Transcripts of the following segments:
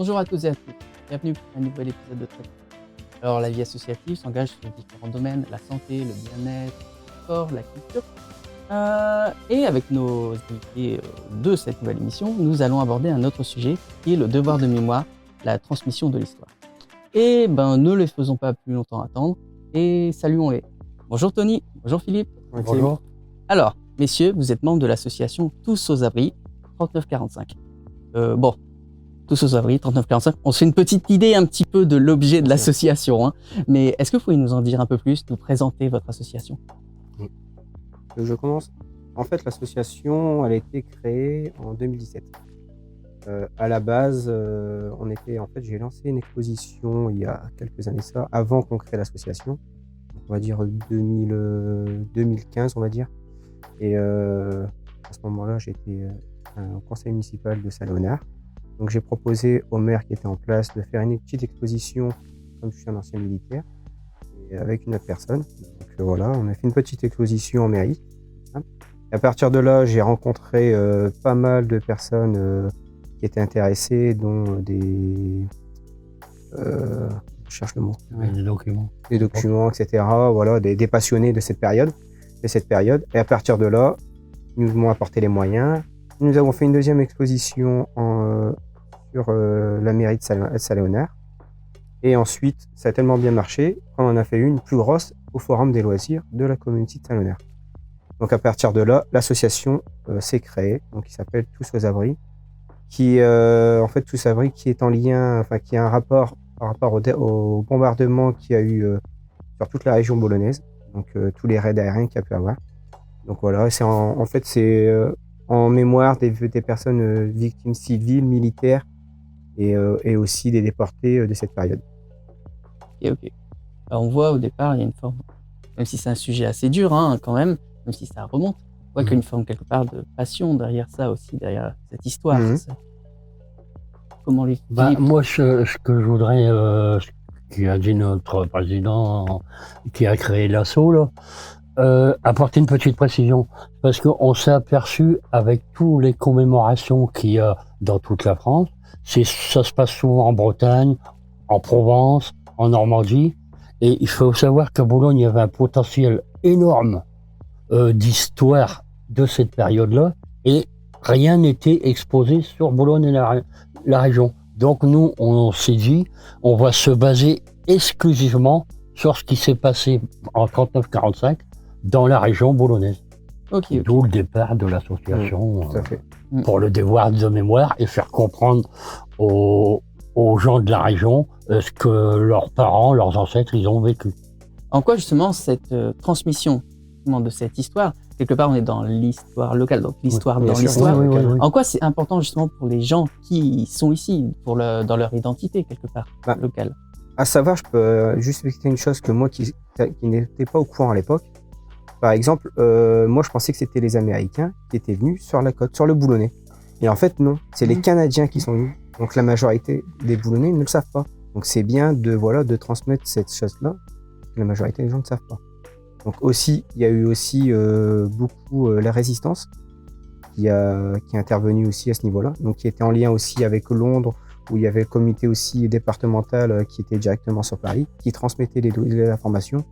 Bonjour à toutes et à tous, bienvenue pour un nouvel épisode de Traité. Alors la vie associative s'engage sur différents domaines, la santé, le bien-être, le sport, la culture. Et avec nos invités de cette nouvelle émission, nous allons aborder un autre sujet qui est le devoir de mémoire, la transmission de l'histoire. Et ne les faisons pas plus longtemps attendre et saluons-les. Bonjour Tony, bonjour Philippe. Bonjour. Alors, messieurs, vous êtes membres de l'association Tous aux Abris 3945. Tous aux Abris 3945. On se fait une petite idée un petit peu de l'objet de l'association, hein. Mais est-ce que vous pouvez nous en dire un peu plus, nous présenter votre association ? Je commence. En fait, l'association, elle a été créée en 2017. À la base, j'ai lancé une exposition il y a quelques années ça, avant qu'on crée l'association. On va dire 2015, on va dire. Et à ce moment-là, j'étais au conseil municipal de Saint-Léonard. Donc j'ai proposé au maire qui était en place de faire une petite exposition, comme je suis un ancien militaire, et avec une autre personne. Donc voilà, on a fait une petite exposition en mairie. Et à partir de là, j'ai rencontré pas mal de personnes qui étaient intéressées, dont des... je cherche le mot. Des documents, etc. Voilà, des passionnés de cette période. Et à partir de là, ils nous ont apporté les moyens. Nous avons fait une deuxième exposition sur la mairie de Saint-Léonard. Et ensuite, ça a tellement bien marché qu'on en a fait une plus grosse au Forum des loisirs de la communauté de Saint-Léonard. Donc à partir de là, l'association s'est créée, donc qui s'appelle Tous aux Abris, qui Tous Abris qui est en lien, qui a un rapport par rapport au bombardement qu'il y a eu sur toute la région boulonnaise, donc tous les raids aériens qu'il y a pu avoir. Donc voilà, c'est en mémoire des personnes victimes civiles, militaires et aussi des déportés de cette période. Ok. Alors on voit au départ, il y a une forme, même si c'est un sujet assez dur quand même si ça remonte, on voit qu'il y a une forme quelque part de passion derrière ça aussi, derrière cette histoire. C'est ça. Comment les moi, ce que je voudrais, ce qui a dit notre président qui a créé l'assaut, là, apporter une petite précision, parce qu'on s'est aperçu avec toutes les commémorations qu'il y a dans toute la France, ça se passe souvent en Bretagne, en Provence, en Normandie, et il faut savoir qu'à Boulogne, il y avait un potentiel énorme d'histoire de cette période-là, et rien n'était exposé sur Boulogne et la région. Donc nous, on s'est dit, on va se baser exclusivement sur ce qui s'est passé en 39-45 dans la région boulonnaise. Okay. D'où le départ de l'association pour le devoir de mémoire et faire comprendre aux gens de la région ce que leurs parents, leurs ancêtres, ils ont vécu. En quoi justement cette transmission de cette histoire, quelque part on est dans l'histoire locale, donc l'histoire dans l'histoire. Oui. En quoi c'est important justement pour les gens qui sont ici, dans leur identité quelque part locale? À savoir, je peux juste expliquer une chose que moi qui n'étais pas au courant à l'époque. Par exemple, moi je pensais que c'était les Américains qui étaient venus sur la côte, sur le Boulonnais. Et en fait non, c'est les Canadiens qui sont venus. Donc la majorité des Boulonnais ne le savent pas. Donc c'est bien de transmettre cette chose-là. La majorité des gens ne savent pas. Donc aussi, il y a eu aussi beaucoup la résistance qui est intervenue aussi à ce niveau-là. Donc qui était en lien aussi avec Londres, où il y avait le comité aussi départemental qui était directement sur Paris, qui transmettait les informations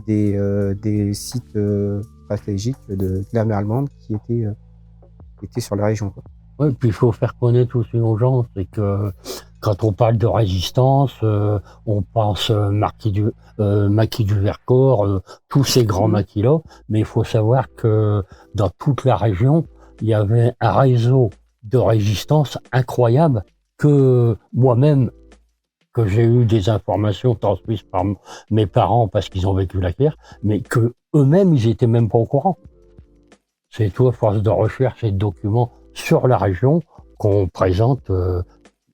des sites stratégiques de l'armée allemande qui étaient sur la région, quoi. Oui, puis il faut faire connaître aussi aux gens, c'est que quand on parle de résistance, on pense maquis du Vercors, tous ces grands maquis-là, mais il faut savoir que dans toute la région, il y avait un réseau de résistance incroyable que moi-même, que j'ai eu des informations transmises par mes parents parce qu'ils ont vécu la guerre, mais que eux-mêmes, ils étaient même pas au courant. C'est tout à force de recherche et de documents sur la région qu'on présente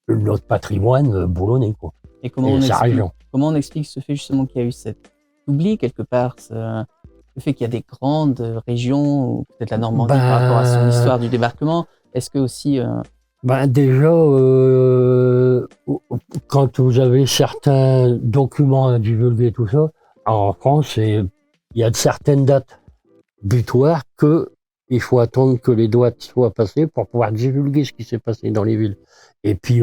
notre patrimoine boulonnais, quoi. Et comment on explique ce fait justement qu'il y a eu cet oubli quelque part, le fait qu'il y a des grandes régions, ou peut-être la Normandie par rapport à son histoire du débarquement, est-ce que aussi... Déjà, quand vous avez certains documents à divulguer, tout ça, en France, il y a de certaines dates butoirs que Il faut attendre que les dates soient passées pour pouvoir divulguer ce qui s'est passé dans les villes. Et puis,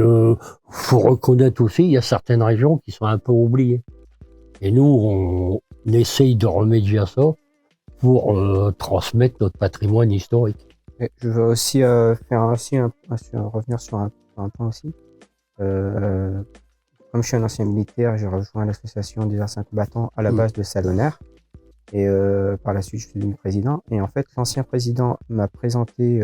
faut reconnaître aussi, il y a certaines régions qui sont un peu oubliées. Et nous, on essaye de remédier à ça pour transmettre notre patrimoine historique. Et je veux aussi revenir sur un point aussi. Comme je suis un ancien militaire, j'ai rejoint l'association des anciens combattants à la base de Salonner. Et par la suite, je suis devenu président. Et en fait, l'ancien président m'a présenté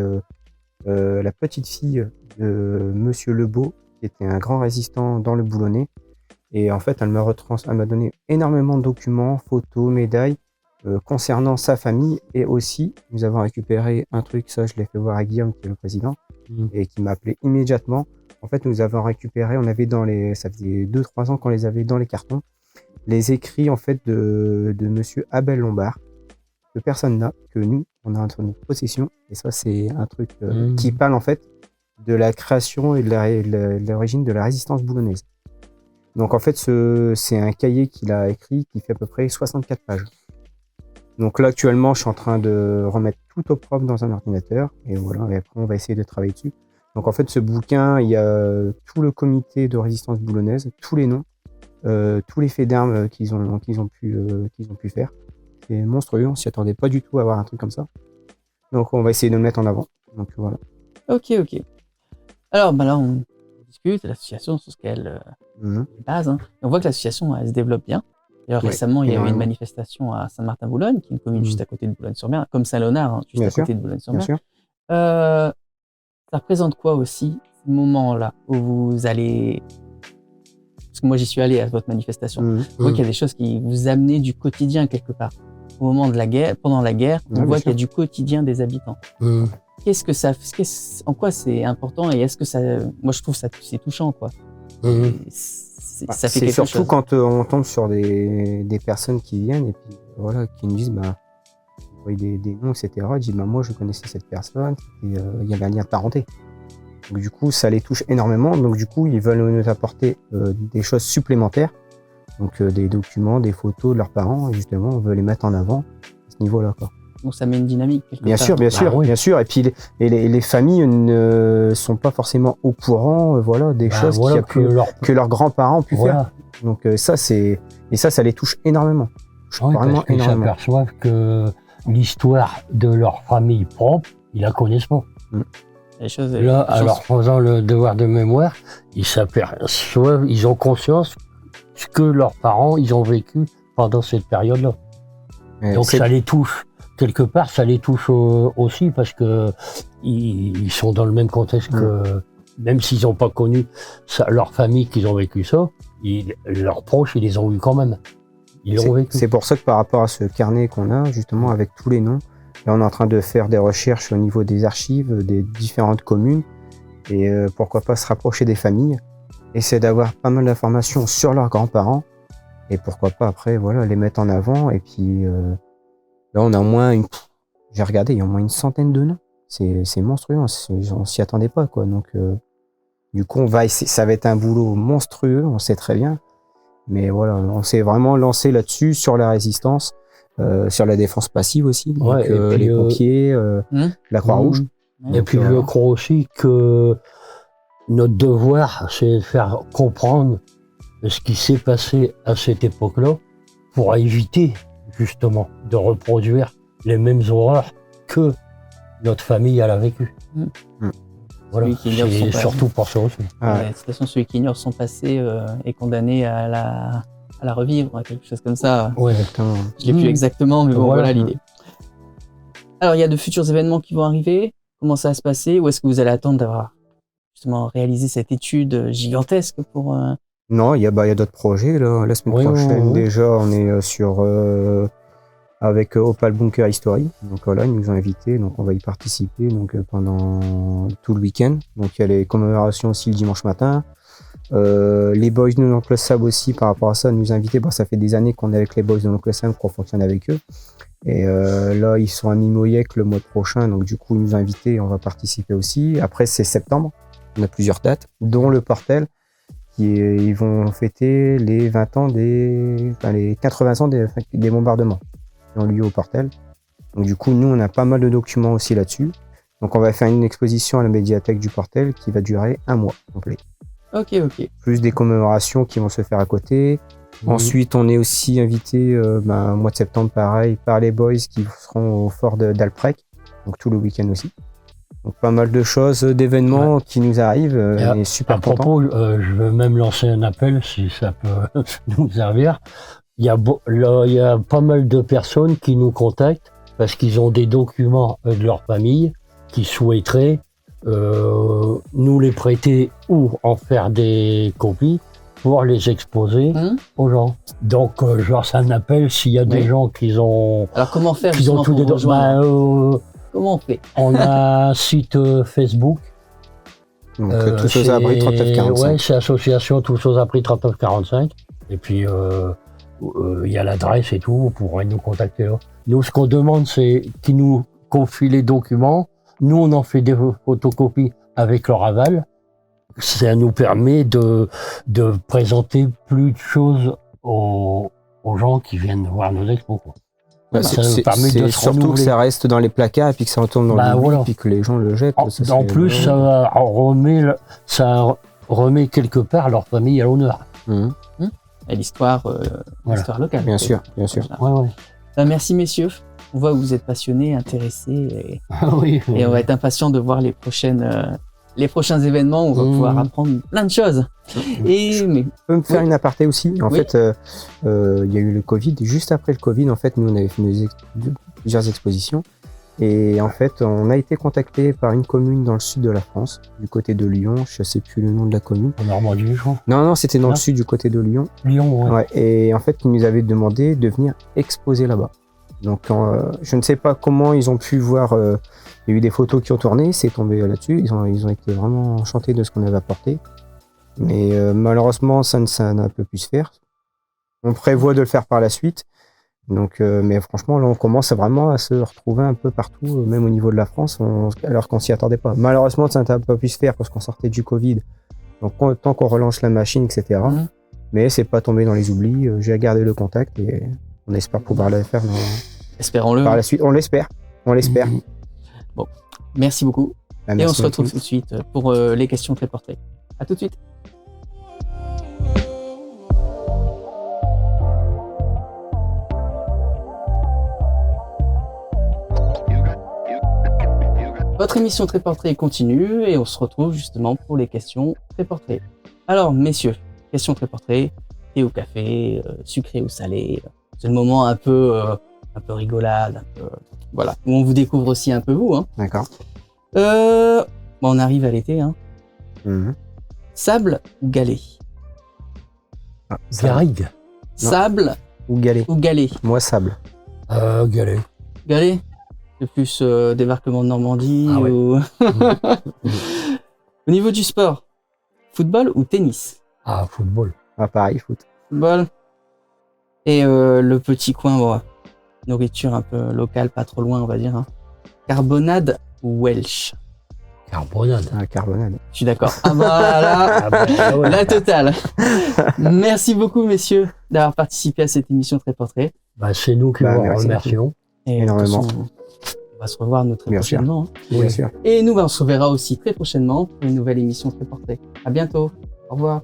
la petite fille de Monsieur Lebeau, qui était un grand résistant dans le Boulonnais. Et en fait, elle m'a donné énormément de documents, photos, médailles concernant sa famille. Et aussi, nous avons récupéré un truc, ça je l'ai fait voir à Guillaume, qui est le président, et qui m'a appelé immédiatement. En fait, nous avons récupéré, ça faisait 2-3 ans qu'on les avait dans les cartons, les écrits en fait de Monsieur Abel Lombard, que personne n'a, que nous, on a entre notre possession. Et ça, c'est un truc qui parle en fait de la création et de l'origine de la résistance boulonnaise. Donc en fait, c'est un cahier qu'il a écrit qui fait à peu près 64 pages. Donc là, actuellement, je suis en train de remettre tout au propre dans un ordinateur. Et voilà, et après, on va essayer de travailler dessus. Donc en fait, ce bouquin, il y a tout le comité de résistance boulonnaise, tous les noms, tous les faits d'armes qu'ils ont pu faire. C'est monstrueux, on s'y attendait pas du tout à avoir un truc comme ça. Donc on va essayer de le mettre en avant. Donc voilà. Ok. Alors là, on discute, l'association sur ce qu'elle base. Hein. Et on voit que l'association, elle se développe bien. D'ailleurs, récemment, il y a eu une manifestation à Saint-Martin-Boulogne, qui est une commune juste à côté de Boulogne-sur-Mer, comme Saint-Léonard, juste à côté de Boulogne-sur-Mer. Ça représente quoi aussi, ce moment-là, où vous allez... Parce que moi, j'y suis allé à votre manifestation. On voit qu'il y a des choses qui vous amenaient du quotidien quelque part. Au moment de la guerre, pendant la guerre, on voit qu'il y a du quotidien des habitants. Qu'est-ce que ça, en quoi c'est important et est-ce que ça, moi je trouve ça c'est touchant quoi. Ça fait c'est surtout chose. Quand on tombe sur des personnes qui viennent et puis voilà qui nous disent des noms etc. Ils disent moi je connaissais cette personne et il y avait un lien de parenté. Donc du coup ça les touche énormément. Donc du coup ils veulent nous apporter des choses supplémentaires. Donc des documents, des photos de leurs parents et justement on veut les mettre en avant à ce niveau-là quoi. Donc ça met une dynamique quelque bien part. Sûr, bien sûr. Et puis les familles ne sont pas forcément au courant, des choses que leurs grands-parents ont pu faire. Donc ça les touche énormément. Parce qu'ils s'aperçoivent que l'histoire de leur famille propre, ils la connaissent pas. Alors faisant le devoir de mémoire, ils s'aperçoivent, ils ont conscience que leurs parents ils ont vécu pendant cette période-là. Donc ça les touche. Quelque part, ça les touche aussi parce que ils sont dans le même contexte que, même s'ils n'ont pas connu leur famille qu'ils ont vécu ça, leurs proches, ils les ont eu quand même. Ils l'ont vécu. C'est pour ça que par rapport à ce carnet qu'on a, justement, avec tous les noms, là, on est en train de faire des recherches au niveau des archives des différentes communes et pourquoi pas se rapprocher des familles, essayer d'avoir pas mal d'informations sur leurs grands-parents et pourquoi pas après, les mettre en avant et puis... Là, on a au moins j'ai regardé, il y a au moins une centaine de noms. C'est monstrueux, on s'y attendait pas, quoi. Donc, du coup, ça va être un boulot monstrueux, on sait très bien. Mais voilà, on s'est vraiment lancé là-dessus, sur la résistance, sur la défense passive aussi. Donc, puis, les pompiers, la Croix-Rouge. Et puis, je crois aussi que notre devoir, c'est de faire comprendre ce qui s'est passé à cette époque-là pour éviter justement de reproduire les mêmes horreurs que notre famille a vécu. Voilà, c'est surtout pour ça aussi. De toute façon, celui qui ignore son passé est condamné à la revivre, quelque chose comme ça. Exactement. Je ne l'ai plus exactement, mais bon, voilà l'idée. Alors, il y a de futurs événements qui vont arriver. Comment ça va se passer? Ou est-ce que vous allez attendre d'avoir justement réalisé cette étude gigantesque pour... Non, il y a d'autres projets. Là. La semaine prochaine, déjà, on est avec Opal Bunker History. Donc voilà, ils nous ont invités, donc on va y participer pendant tout le week-end. Donc il y a les commémorations aussi le dimanche matin. Les boys de l'Oncle Sab aussi, par rapport à ça, nous invités. Ça fait des années qu'on est avec les boys de l'Oncle Sab, qu'on fonctionne avec eux. Et là, ils sont à Mimoyec le mois prochain, donc du coup, ils nous ont invités, on va participer aussi. Après, c'est septembre, on a plusieurs dates, dont le Portel. Ils vont fêter les 20 ans les 80 ans des bombardements qui ont lieu au Portel. Donc du coup, nous, on a pas mal de documents aussi là-dessus. Donc on va faire une exposition à la médiathèque du Portel qui va durer 1 mois complet. Ok. Plus des commémorations qui vont se faire à côté. Ensuite, on est aussi invité au mois de septembre, pareil, par les Boys qui seront au fort d'Alprec, donc tout le week-end aussi. Donc pas mal de choses, d'événements qui nous arrivent. On est super à contents. propos, je veux même lancer un appel si ça peut nous servir. Il y a pas mal de personnes qui nous contactent parce qu'ils ont des documents de leur famille qui souhaiteraient nous les prêter ou en faire des copies pour les exposer aux gens. Donc, je lance un appel s'il y a des gens qui ont... Alors comment faire qui ont justement tous pour des rejoindre Comment on fait? On a un site Facebook. Donc Tous aux abris 3945. Ouais, c'est association Tous aux abris 3945. Et puis, il y a l'adresse et tout, vous pourrez nous contacter là. Nous, ce qu'on demande, c'est qu'ils nous confient les documents. Nous, on en fait des photocopies avec leur aval. Ça nous permet de présenter plus de choses aux gens qui viennent voir nos expos, quoi. Ça nous permet de se surtout renouveler. que ça reste dans les placards et puis que ça retourne dans l'oubli, puis que les gens le jettent. En plus, ça remet quelque part leur famille à l'honneur. Et l'histoire locale. Bien sûr. Ouais. Merci messieurs. On voit que vous êtes passionnés, intéressés Oui. et on va être impatients de voir les prochains événements où on va pouvoir apprendre plein de choses. Je peux me faire une aparté aussi. En fait, il y a eu le Covid. Juste après le Covid, en fait, nous, on avait fait plusieurs expositions. Et en fait, on a été contacté par une commune dans le sud de la France, du côté de Lyon. Je ne sais plus le nom de la commune. En Normandie, je crois. Non, c'était dans le sud, du côté de Lyon. Lyon, ouais. Et en fait, ils nous avaient demandé de venir exposer là-bas. Donc, je ne sais pas comment ils ont pu voir. Il y a eu des photos qui ont tourné, c'est tombé là-dessus. Ils ont été vraiment enchantés de ce qu'on avait apporté. Mais malheureusement, ça n'a pas pu se faire. On prévoit de le faire par la suite. Donc, mais franchement, là, on commence vraiment à se retrouver un peu partout, même au niveau de la France, alors qu'on s'y attendait pas. Malheureusement, ça n'a pas pu se faire parce qu'on sortait du Covid. Donc, tant qu'on relance la machine, etc. Mais c'est pas tombé dans les oublis. J'ai gardé le contact et on espère pouvoir le faire Espérons-le. par la suite. On l'espère. Bon, merci beaucoup. Et on se retrouve tout de suite pour les questions très portées. À tout de suite. Votre émission Très Portrait continue et on se retrouve justement pour les questions Très Portrait. Alors, messieurs, question Très Portrait, thé ou café, sucré ou salé. C'est le moment un peu rigolade, voilà, où on vous découvre aussi un peu vous. D'accord. On arrive à l'été. Sable ou galet? Garrigue. Sable ou galet. ou galet? Moi, sable. Galet. Galet? C'est plus débarquement de Normandie Ah ouais. ou... Au niveau du sport, football ou tennis? Ah, football. Ah, pareil, foot. Football. Et le petit coin, nourriture un peu locale, pas trop loin, on va dire. Carbonade ou Welsh? Carbonade. Ah, carbonade. Je suis d'accord. Ah bah là, Ouais. la totale. Merci beaucoup, messieurs, d'avoir participé à cette émission Très Portrait. Bah, c'est nous qui vous merci remercions. Et énormément. de toute façon, on va se revoir très Bien sûr. prochainement. Bien sûr. Et nous, on se reverra aussi très prochainement pour une nouvelle émission Très Portrait. À bientôt. Au revoir.